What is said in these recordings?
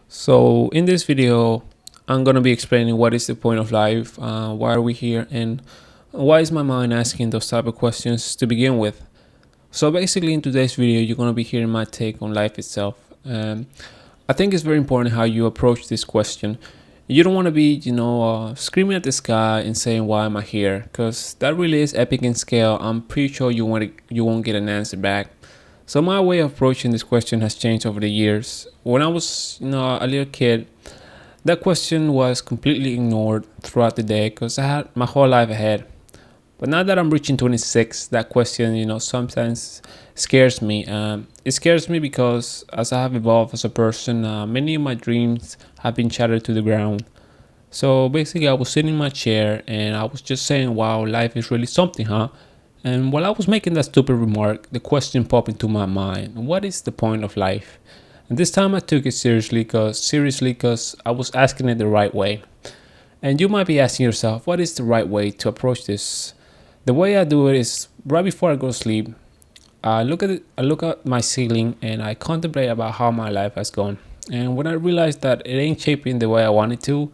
So in this video, I'm gonna be explaining what is the point of life, why are we here, and why is my mind asking those type of questions to begin with. So basically, in today's video, you're gonna be hearing my take on life itself. I think it's very important how you approach this question. You don't want to be, screaming at the sky and saying, "Why am I here?" Because that really is epic in scale. I'm pretty sure you won't get an answer back. So my way of approaching this question has changed over the years. When I was, a little kid, that question was completely ignored throughout the day because I had my whole life ahead. But now that I'm reaching 26, that question, sometimes scares me. It scares me because as I have evolved as a person, many of my dreams have been shattered to the ground. So basically, I was sitting in my chair and I was just saying, wow, life is really something, huh? And while I was making that stupid remark, the question popped into my mind: what is the point of life? And this time I took it seriously because I was asking it the right way. And you might be asking yourself, what is the right way to approach this? The way I do it is right before I go to sleep. I look at my ceiling and I contemplate about how my life has gone. And when I realize that it ain't shaping the way I want it to,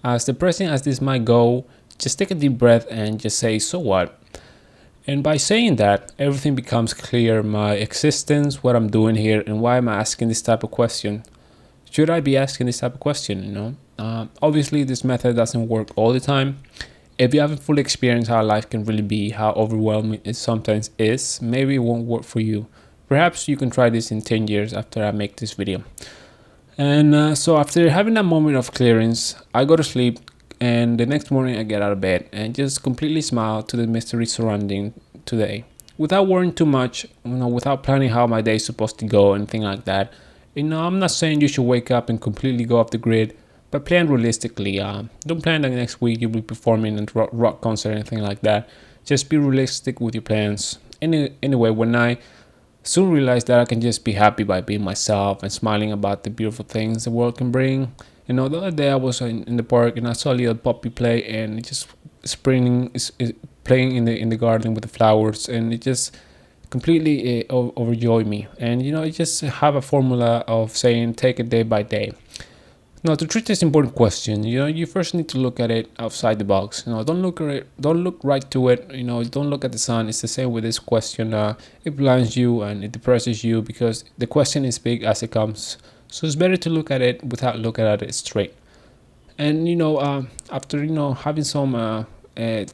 as depressing as this might go, just take a deep breath and just say, so what? And by saying that, everything becomes clear: my existence, what I'm doing here, and why am I asking this type of question. Should I be asking this type of question? Obviously, this method doesn't work all the time. If you haven't fully experienced how life can really be, how overwhelming it sometimes is, maybe it won't work for you. Perhaps you can try this in 10 years after I make this video. And so after having that moment of clearance, I go to sleep, and the next morning I get out of bed and just completely smile to the mystery surrounding today. Without worrying too much, without planning how my day is supposed to go, anything like that. I'm not saying you should wake up and completely go off the grid, but plan realistically. Don't plan that next week you'll be performing at a rock concert or anything like that. Just be realistic with your plans. Anyway, when I soon realized that I can just be happy by being myself and smiling about the beautiful things the world can bring. The other day I was in the park and I saw a little puppy play, and it just springing is playing in the garden with the flowers, and it just completely overjoyed me. And it just have a formula of saying take it day by day. Now, to treat this important question, you first need to look at it outside the box. Don't look right to it. Don't look at the sun. It's the same with this question. It blinds you and it depresses you because the question is big as it comes. So it's better to look at it without looking at it straight. And after having some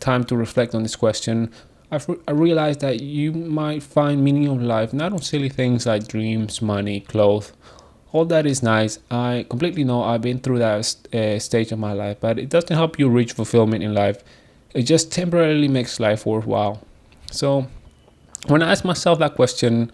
time to reflect on this question, I realized that you might find meaning of life not on silly things like dreams, money, clothes. All that is nice. I completely know I've been through that stage of my life, but it doesn't help you reach fulfillment in life. It just temporarily makes life worthwhile. So when I ask myself that question,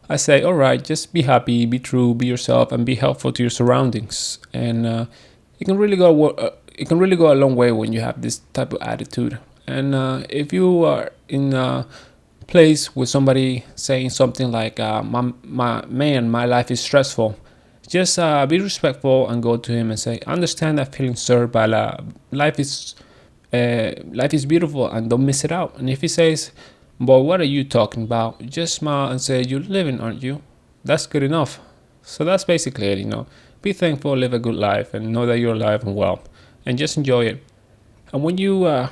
I say, all right, just be happy, be true, be yourself, and be helpful to your surroundings. And it can really go a long way when you have this type of attitude. And if you are in a place with somebody saying something like, my life is stressful," just be respectful and go to him and say, "I understand that feeling, sir, but life is beautiful and don't miss it out." And if he says, "Boy, what are you talking about?" just smile and say, "You're living, aren't you?" That's good enough. So that's basically it. Be thankful, live a good life, and know that you're alive and well, and just enjoy it. And when you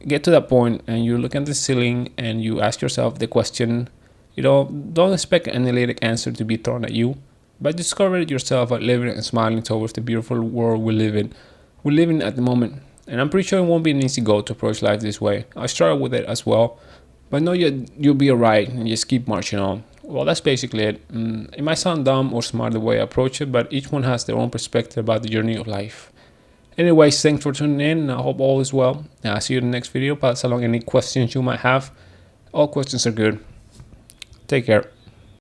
get to that point and you look at the ceiling and you ask yourself the question, don't expect an analytic answer to be thrown at you, but discover it yourself by living and smiling towards the beautiful world we live in. We're living at the moment. And I'm pretty sure it won't be an easy goal to approach life this way. I struggle with it as well, but know you'll be alright and just keep marching on. Well, that's basically it. It might sound dumb or smart the way I approach it, but each one has their own perspective about the journey of life. Anyways, thanks for tuning in. I hope all is well. I'll see you in the next video. Pass along any questions you might have. All questions are good. Take care.